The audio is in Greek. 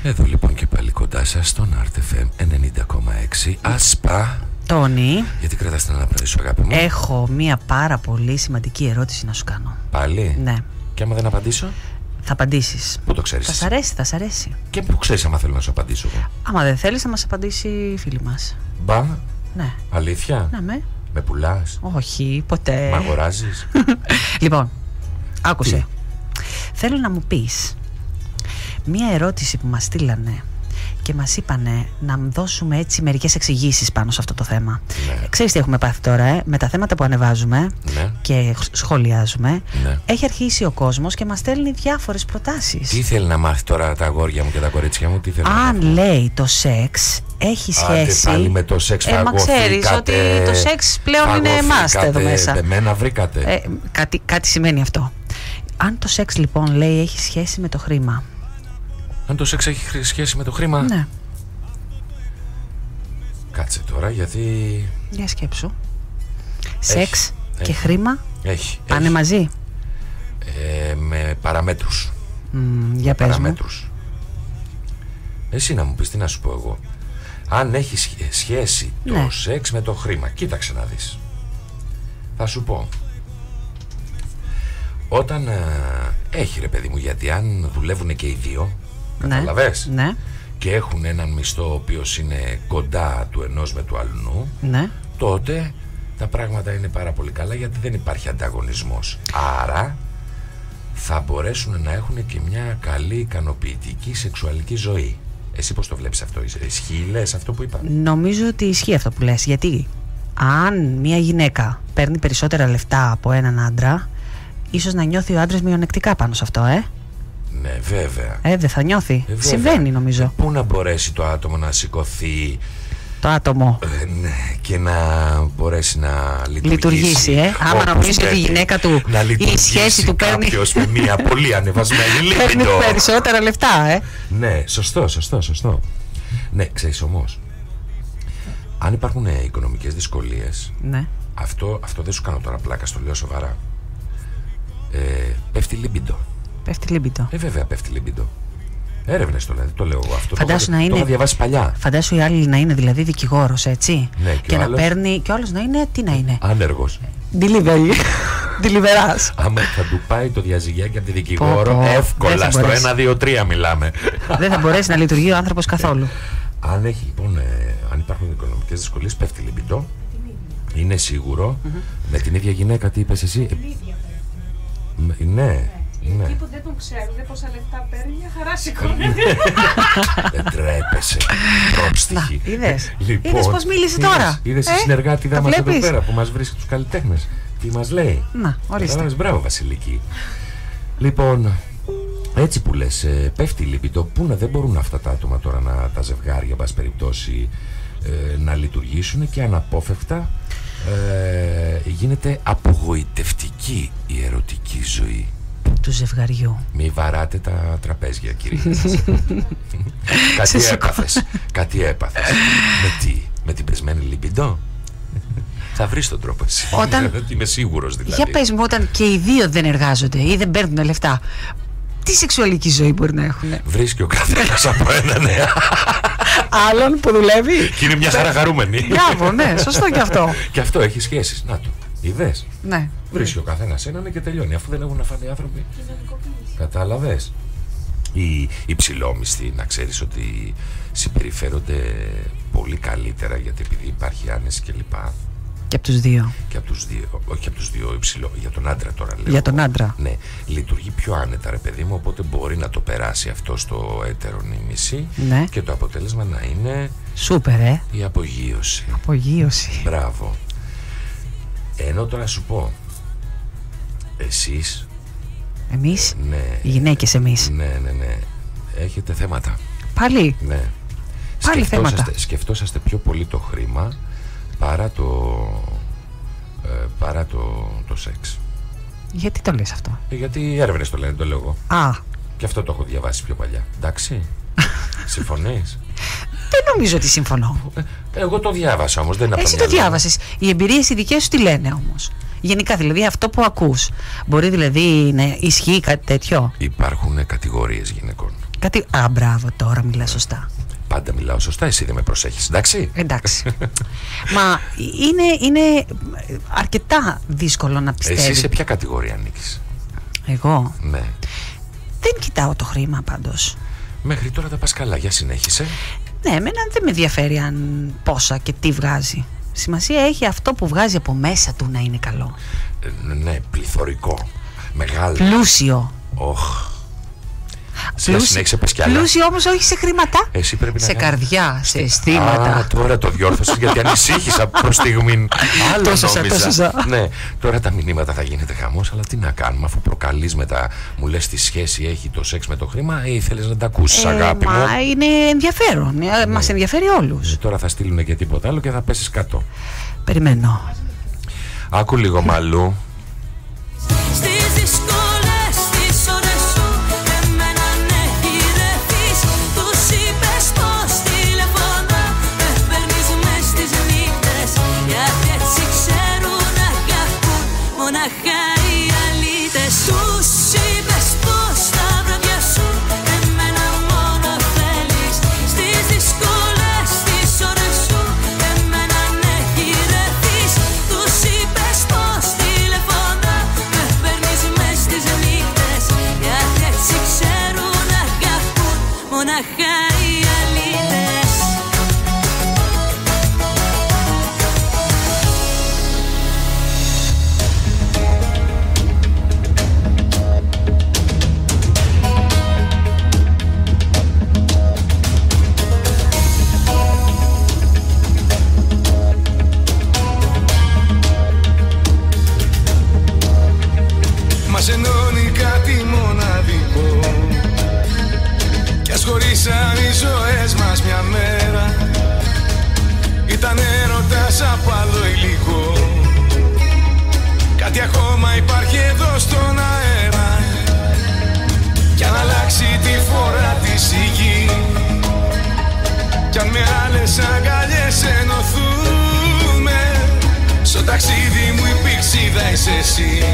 Εδώ λοιπόν και πάλι κοντά σας στον RTFM 90,6. Ασπά. Τόνι, Γιατί κρατάς την αναπνοή σου, αγάπη μου? έχω μία πάρα πολύ σημαντική ερώτηση να σου κάνω. Πάλι? Ναι. Και άμα δεν απαντήσω? Θα απαντήσεις. Πού το ξέρεις? Θα σ' αρέσει, θα σ' αρέσει. Και πού ξέρεις άμα θέλω να σου απαντήσω εγώ? Άμα δεν θέλεις θα μας απαντήσει η φίλη μας. Μπα. Ναι. Αλήθεια? Ναι, Με πουλάς? όχι, ποτέ. Μ' αγοράζεις? Λοιπόν, άκουσε. Τι? Θέλω να μου πεις μία ερώτηση που μας στείλανε και μας είπανε να δώσουμε έτσι μερικές εξηγήσεις πάνω σε αυτό το θέμα. Ναι. Ξέρεις τι έχουμε πάθει τώρα, με τα θέματα που ανεβάζουμε Ναι. και σχολιάζουμε. Ναι. Έχει αρχίσει ο κόσμος και μας στέλνει διάφορες προτάσεις. Τι θέλει να μάθει τώρα τα αγόρια μου και τα κορίτσια μου? Τι θέλει να Αν μάθει? λέει το σεξ έχει σχέση. Πάλι με το σεξ Μα ξέρεις ότι το σεξ πλέον είναι εμάς εδώ μέσα. Εμένα βρήκατε. Κάτι σημαίνει αυτό. Αν το σεξ λοιπόν λέει έχει σχέση με το χρήμα. Αν το σεξ έχει σχέση με το χρήμα? Ναι. Κάτσε τώρα, γιατί Για σκέψου. Σεξ και έχει. χρήμα πάνε μαζί. Με παραμέτρους. Για πες μου. Παραμέτρους. Εσύ να μου πεις, τι να σου πω εγώ. Αν έχει σχέση το Ναι. σεξ με το χρήμα, κοίταξε να δεις. Θα σου πω. Όταν έχει, ρε παιδί μου, γιατί αν δουλεύουν και οι δύο, καταλαβες, Ναι. και έχουν έναν μισθό ο οποίος είναι κοντά του ενός με του αλλού, Ναι. τότε τα πράγματα είναι πάρα πολύ καλά, γιατί δεν υπάρχει ανταγωνισμός. Άρα θα μπορέσουν να έχουν και μια καλή, ικανοποιητική σεξουαλική ζωή. Εσύ πώς το βλέπεις αυτό? Ισχύει, λες, αυτό που είπα? Νομίζω ότι ισχύει αυτό που λες. Γιατί αν μια γυναίκα παίρνει περισσότερα λεφτά από έναν άντρα, ίσως να νιώθει ο άντρας μειονεκτικά πάνω σε αυτό, Ναι, βέβαια. δεν θα νιώθει. Βέβαια. Συμβαίνει νομίζω. Πού να μπορέσει το άτομο να σηκωθεί, Το άτομο ναι, και να μπορέσει να λειτουργήσει, άμα όπως νομίζει ότι η πρέπει. γυναίκα του, να η σχέση του παίρνει, κάποιος με μια πολύ ανεβασμένη παίρνει λίπηντο. περισσότερα λεφτά, Ναι, σωστό. Ναι, ξέρεις όμως, αν υπάρχουν οικονομικές δυσκολίες, Ναι. αυτό δεν σου κάνω τώρα πλάκα, στο λέω σοβαρά. Πέφτει λίμπιντο. Πέφτει λίμπητο. Βέβαια πέφτει λίμπιντο. Έρευνες το λένε, το λέω εγώ αυτό. Φαντάσου να το είναι. είχα διαβάσει παλιά. Φαντάσου η άλλη να είναι δηλαδή δικηγόρος, έτσι. Ναι, και ο να άλλος παίρνει. Και ο άλλος να είναι. Τι να είναι? άνεργος. Delivery. Deliverás. Άμα θα του πάει το διαζυγιάκι από τη δικηγόρο, Πω, εύκολα δεν θα στο μπορέσει. 1, 2, 3 μιλάμε. Δεν θα μπορέσει να λειτουργεί ο άνθρωπος καθόλου. Αν έχει λοιπόν, αν υπάρχουν οικονομικές δυσκολίες, πέφτει λιμπιντό. Είναι σίγουρο. Με την ίδια γυναίκα, τι είπες εσύ? Ναι. Εκεί που δεν τον ξέρουν πόσα λεφτά παίρνει, μια χαρά σηκώνεται. Δεν τρέπεσαι. Πρόψτυχη. Είδες. Λοιπόν, Είδες πώς μίλησε τώρα. Είδες η συνεργάτη τα μας εδώ βλέπεις? πέρα που μας βρίσκει τους καλλιτέχνες. Τι μας λέει? Να, ορίστε. Κατάλαβες, μπράβο Βασιλική. Λοιπόν, έτσι που λες, πέφτει η λίπητο. Πού να, δεν μπορούν αυτά τα άτομα τώρα, τα ζευγάρια, εν πάση περιπτώσει, να λειτουργήσουν, και αναπόφευκτα γίνεται απογοητευτική η ερωτική ζωή Του ζευγαριού. Μη βαράτε τα τραπέζια, κύριε. Κάτι έπαθες. Με την πεσμένη λιμπιντό? Θα βρεις τον τρόπο εσύ. Είμαι σίγουρος δηλαδή. Για πες μου, όταν και οι δύο δεν εργάζονται ή δεν παίρνουν λεφτά, τι σεξουαλική ζωή μπορεί να έχουν? Βρίσκει ο καθένας από έναν Άλλον που δουλεύει. και είναι μια χαρά χαρούμενη. Μπράβο, ναι, σωστό και αυτό. Και αυτό έχει σχέσεις. Να το. Είδες. Ναι. Βρίσκει ο καθένας έναν και τελειώνει. Αφού δεν έχουν να φάνε οι άνθρωποι. Κατάλαβες. Οι υψηλόμισθοι, να ξέρεις ότι συμπεριφέρονται πολύ καλύτερα, γιατί επειδή υπάρχει άνεση κλπ. Και από τους δύο. Και από τους δύο, όχι από τους δύο υψηλό, για τον άντρα τώρα λέω. Για τον άντρα. Ναι, λειτουργεί πιο άνετα, ρε παιδί μου, οπότε μπορεί να το περάσει αυτό στο έτερο νήμιση, Ναι. και το αποτέλεσμα να είναι Σούπερ, η απογείωση. Απογείωση. Μπράβο. Ενώ τώρα σου πω, εσείς, Εμείς, ναι, οι γυναίκες εμείς. ναι, έχετε θέματα. Πάλι. Ναι. Πάλι θέματα. Σκεφτόσαστε πιο πολύ το χρήμα παρά το σεξ. Γιατί το λες αυτό? Γιατί οι έρευνες το λένε, το λέω εγώ. Α, Και αυτό το έχω διαβάσει πιο παλιά. Εντάξει. Συμφωνείς? δεν νομίζω ότι συμφωνώ. Εγώ το διάβασα όμως, δεν είναι από Εσύ τα το μυαλά μου. διάβασες. Οι εμπειρίες οι δικές σου τι λένε όμως? Γενικά δηλαδή αυτό που ακούς. Μπορεί δηλαδή να ισχύει κάτι τέτοιο? Υπάρχουν κατηγορίες γυναικών. Κάτι. Α, μπράβο, τώρα μιλά σωστά. Πάντα μιλάω σωστά, εσύ δεν με προσέχεις, εντάξει. Εντάξει. Μα είναι αρκετά δύσκολο να πιστεύει. Εσύ σε ποια κατηγορία ανήκεις? Εγώ. Ναι. Δεν κοιτάω το χρήμα πάντως. Μέχρι τώρα τα πας καλά, για συνέχισε. Ναι, εμένα δεν με ενδιαφέρει αν πόσα και τι βγάζει. Σημασία έχει αυτό που βγάζει από μέσα του να είναι καλό. Ναι, πληθωρικό. Μεγάλο. Πλούσιο. Οχ. Συνέχισε, πες κι άλλα. Πλούσιο όμως όχι σε χρήματα. Εσύ πρέπει σε να καρδιά, σε αισθήματα. Α, τώρα το διόρθωσες γιατί ανησύχησα προς στιγμή. Άλλο νόμιζα. Ναι, τώρα τα μηνύματα θα γίνεται χαμός, αλλά τι να κάνουμε, αφού προκαλείς μετά, μου λες τι σχέση έχει το σεξ με το χρήμα, ή θέλεις να τα ακούσεις, αγάπη μου? Μα είναι ενδιαφέρον. Μας ενδιαφέρει όλους. Τώρα θα στείλουν και τίποτα άλλο και θα πέσεις κάτω. Περιμένω. Άκου λίγο Μαλού. Μας ενώνει κάτι μοναδικό κι ας χωρίσαν οι ζωές μας μια μέρα, ήταν έρωτας από άλλο υλικό. Κάτι ακόμα υπάρχει εδώ στον αέρα κι αν αλλάξει τη φορά της η γη, κι αν με άλλες αγκαλιές ενωθούμε, στο ταξίδι μου η πηξίδα είσαι εσύ.